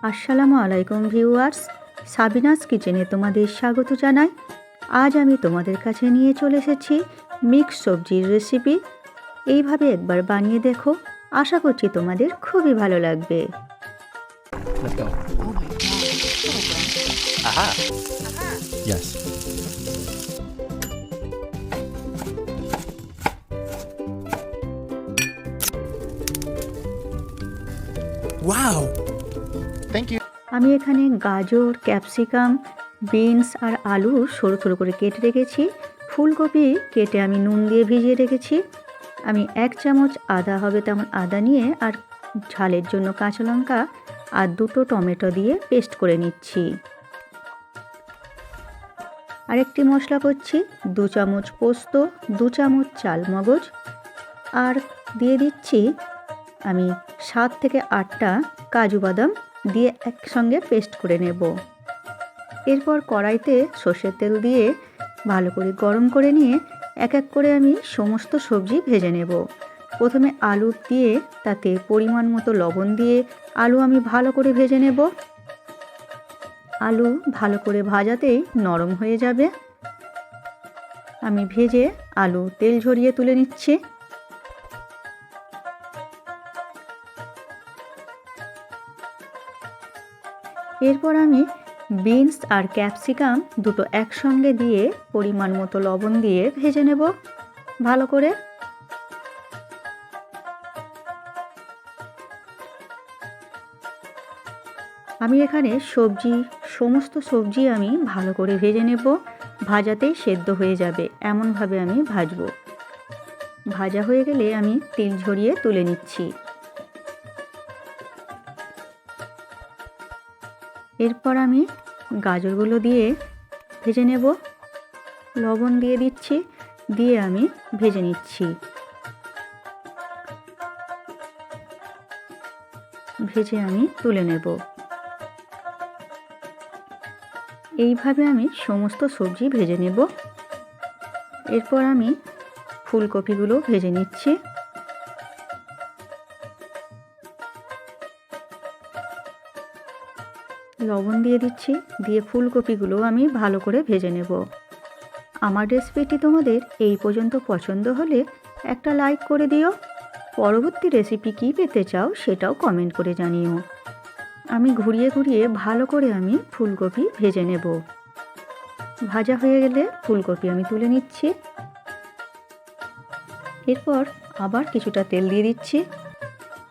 আসসালামু আলাইকুম viewers, Sabinus কিচেনে তোমাদের স্বাগত জানাই। আজ আমি তোমাদের কাছে নিয়ে চলে এসেছি মিক্স সবজির রেসিপি। এইভাবে একবার বানিয়ে দেখো, আশা করছি তোমাদের খুবই ভালো লাগবে। Let's go. Oh my god. Aha. Yes. Wow. Thank you. আমি এখানে গাজর, ক্যাপসিকাম, বিনস আর আলু সরু সরু করে কেটে রেখেছি। ফুলকপি কেটে আমি নুন দিয়ে ভিজিয়ে রেখেছি। আমি 1 চামচ আদা হবে তেমন আদা নিয়ে আর ঝালের জন্য কাঁচা লঙ্কা আর 2টো টমেটো দিয়ে পেস্ট করে নিচ্ছি। আরেকটি মশলা করছি, 2 চামচ পোস্ত, 2 চামচ চাল মগজ আর দিয়ে দিচ্ছি আমি 7 থেকে 8টা কাজু বাদাম দিয়ে একসঙ্গে পেস্ট করে নেব। এরপর কড়াইতে সর্ষের তেল দিয়ে ভালো করে গরম করে নিয়ে এক এক করে আমি সমস্ত সবজি ভেজে নেব। প্রথমে আলু দিয়ে তাতে পরিমাণ মতো লবণ দিয়ে আলু আমি ভালো করে ভেজে নেব। আলু ভালো করে ভাজাতেই নরম হয়ে যাবে। আমি ভেজে আলু তেল ঝরিয়ে তুলে নিচ্ছি। এরপর আমি বিনস আর ক্যাপসিকাম দুটো একসঙ্গে দিয়ে পরিমাণ মতো লবণ দিয়ে ভেজে নেব ভালো করে। আমি এখানে সমস্ত সবজি আমি ভালো করে ভেজে নেব, ভাজাতেই সেদ্ধ হয়ে যাবে এমনভাবে আমি ভাজবো। ভাজা হয়ে গেলে আমি তেল ঝরিয়ে তুলে নিচ্ছি। এরপর আমি গাজরগুলো দিয়ে ভেজে নেব, লবণ দিয়ে দিচ্ছি, দিয়ে আমি ভেজে নিচ্ছি। ভেজে আমি তুলে নেব। এইভাবে আমি সমস্ত সবজি ভেজে নেব। এরপর আমি ফুলকপিগুলো ভেজে নিচ্ছি। লবণ দিয়ে দিচ্ছি, দিয়ে ফুলকপিগুলো আমি ভালো করে ভেজে নেব। আমার রেসিপিটি তোমাদের এই পর্যন্ত পছন্দ হলে একটা লাইক করে দিও। পরবর্তী রেসিপি কী পেতে চাও সেটাও কমেন্ট করে জানিও। আমি ঘুরিয়ে ঘুরিয়ে ভালো করে আমি ফুলকপি ভেজে নেব। ভাজা হয়ে গেলে ফুলকপি আমি তুলে নিচ্ছি। এরপর আবার কিছুটা তেল দিয়ে দিচ্ছি।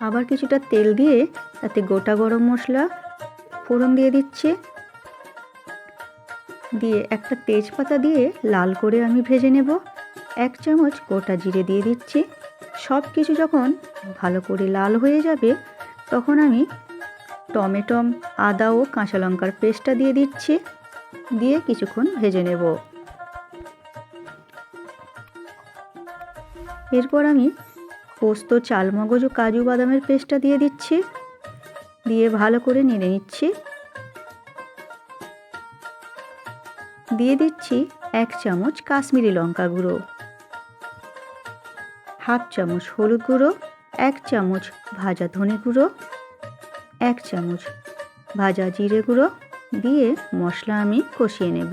আবার কিছুটা তেল দিয়ে তাতে গোটা গরম মশলা ফোড়ন দিয়ে দিচ্ছি। দিয়ে একটা তেজপাতা দিয়ে লাল করে আমি ভেজে নেব। 1 চামচ গোটা জিরে দিয়ে দিচ্ছি। সব কিছু যখন ভালো করে লাল হয়ে যাবে তখন আমি টমেটো, আদা ও কাঁচা লঙ্কার পেস্টটা দিয়ে দিচ্ছি। দিয়ে কিছুক্ষণ ভেজে নেব। এরপর আমি পোস্ত, চালমগজ ও কাজু বাদামের পেস্টটা দিয়ে দিচ্ছি। দিয়ে ভালো করে নেড়ে নিচ্ছি। দিয়ে দিচ্ছি 1 চামচ কাশ্মীরি লঙ্কা গুঁড়ো, 1/2 চামচ হলুদ গুঁড়ো, 1 চামচ ভাজা ধনে গুঁড়ো, 1 চামচ ভাজা জিরে গুঁড়ো দিয়ে মশলা আমি কষিয়ে নেব।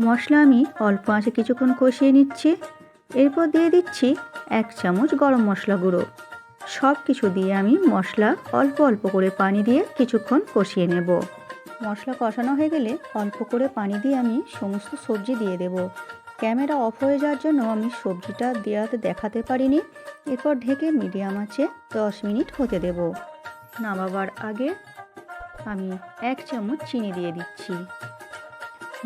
মশলা আমি অল্প আঁচে কিছুক্ষণ কষিয়ে নিচ্ছি। এরপর দিয়ে দিচ্ছি 1 চামচ গরম মশলা গুঁড়ো। সব কিছু দিয়ে আমি মশলা অল্প অল্প করে পানি দিয়ে কিছুক্ষণ কষিয়ে নেব। মশলা কষানো হয়ে গেলে অল্প করে পানি দিয়ে আমি সমস্ত সবজি দিয়ে দেব। ক্যামেরা অফ হয়ে যাওয়ার জন্য আমি সবজিটা দেখাতে পারিনি। এরপর ঢেকে মিডিয়াম আঁচে 10 মিনিট হতে দেব। নামাবার আগে আমি 1 চামচ চিনি দিয়ে দিচ্ছি।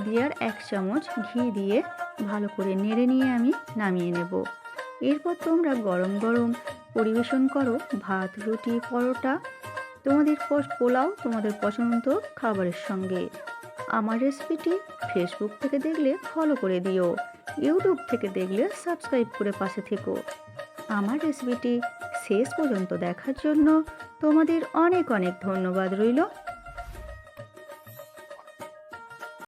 দিয়ে আর 1 চামচ ঘি দিয়ে ভালো করে নেড়ে নিয়ে আমি নামিয়ে নেব। এরপর তোমরা গরম গরম পরিবেশন করো ভাত, রুটি, পরোটা, তোমাদের পোলাও, তোমাদের পছন্দ খাবারের সঙ্গে। আমার রেসিপিটি ফেসবুক থেকে দেখলে ফলো করে দিও, ইউটিউব থেকে দেখলে সাবস্ক্রাইব করে পাশে থেকো। আমার রেসিপিটি শেষ পর্যন্ত দেখার জন্য তোমাদের অনেক অনেক ধন্যবাদ রইল।